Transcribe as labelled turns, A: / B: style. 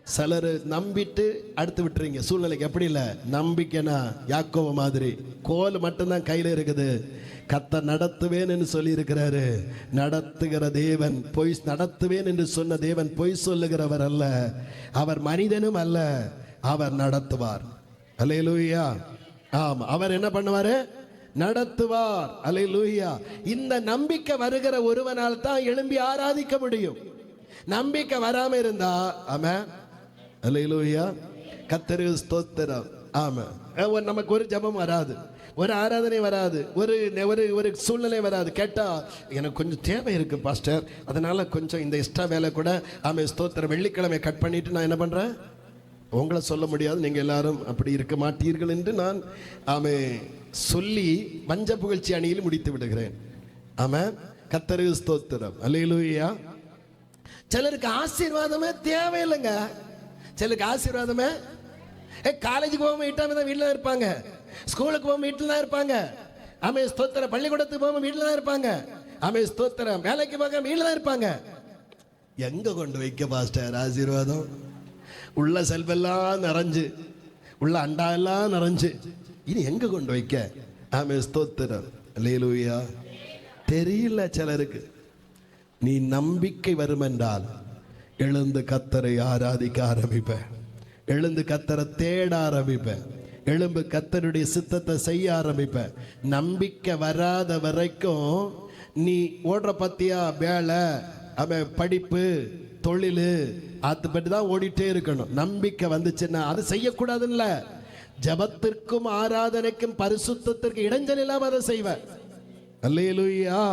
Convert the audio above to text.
A: சிலர் நம்பிட்டு அடுத்து விட்டுறீங்க. சூழ்நிலைக்கு அப்படி இல்லை. நம்பிக்கைனா யாக்கோவ மாதிரி கோல் மட்டும்தான் கையில் இருக்குது. கர்த்தர் நடத்துவேன் என்று சொல்லி இருக்கிறாரு. நடத்துகிற தேவன் பொய், நடத்துவேன் என்று சொன்ன தேவன் பொய் சொல்லுகிறவர் அல்ல, அவர் மனிதனும் அல்ல, அவர் நடத்துவார். அல்லேலூயா. ஆமா, அவர் என்ன பண்ணுவாரு? நடத்துவார். அல்லேலூயா. இந்த நம்பிக்கை வருகிற ஒருவனால் தான் எழும்பி ஆராதிக்க முடியும். நம்பிக்கை வராம இருந்தா ஆமென். அல்லேலூயா. கர்த்தருக்கு ஸ்தோத்திரம். ஆமா, நமக்கு ஒரு ஜெபம் வராது, ஒரு ஆராதனை வராது, ஒரு ஒரு சூழ்நிலை வராது. கேட்டா எனக்கு கொஞ்சம் தேவை இருக்கு பாஸ்டர், அதனால கொஞ்சம் இந்த எக்ஸ்ட்ரா வேலை கூட ஆமே ஸ்தோத்திரம் வெள்ளிக்கிழமை கட் பண்ணிட்டு நான் என்ன பண்றேன்? உங்களை சொல்ல முடியாது, நீங்க எல்லாரும் அப்படி இருக்க மாட்டீர்கள் என்று நான் ஆமே சொல்லி வஞ்ச புகழ்ச்சி அணியில் முடித்து விடுகிறேன். ஆமென். கர்த்தருக்கு ஸ்தோத்திரம். அல்லேலூயா. சிலருக்கு ஆசீர்வாதமே தேவையில்லைங்க. சிலருக்கு ஆசீர்வாதமே காலேஜுக்கு போகாம வீட்டில் தான் இருப்பாங்க, ஸ்கூலுக்கு போகாம வீட்டில் தான் இருப்பாங்க. ஆமே ஸ்தோத்திரம். பள்ளிக்கூடத்துக்கு போகாம வீட்டில் தான் இருப்பாங்க. ஆமே ஸ்தோத்திரம். வேலைக்கு போக வீட்டில் தான் இருப்பாங்க. எங்க கொண்டு வைக்க பாஸ்டர் ஆசீர்வாதம்? உள்ள செல்வெல்லாம் நிறைஞ்சு, உள்ள அண்டா எல்லாம் நிறைஞ்சு, இது எங்க கொண்டு வைக்க? ஆமே ஸ்தோத்திரம். அல்லேலூயா. தெரியல சிலருக்கு. நீ நம்பிக்கை வரும் என்றால் எழுந்து கர்த்தரை ஆராதிக்க ஆரம்பிப்ப, எழுந்து கர்த்தரை தேட ஆரம்பிப்ப, எழும்பு கர்த்தருடைய சித்தத்தை செய்ய ஆரம்பிப்ப. நம்பிக்கை வராத வரைக்கும் நீ ஓடுற பத்தியா வேலை, படிப்பு, தொழில், அது பற்றி தான் ஓடிட்டே இருக்கணும். நம்பிக்கை வந்துச்சுன்னா அது செய்யக்கூடாதுல்ல. ஜபத்திற்கும் ஆராதனைக்கும் பரிசுத்தத்திற்கு இடைஞ்சல் இல்லாம அதை செய்வ. அல்லேலூயா.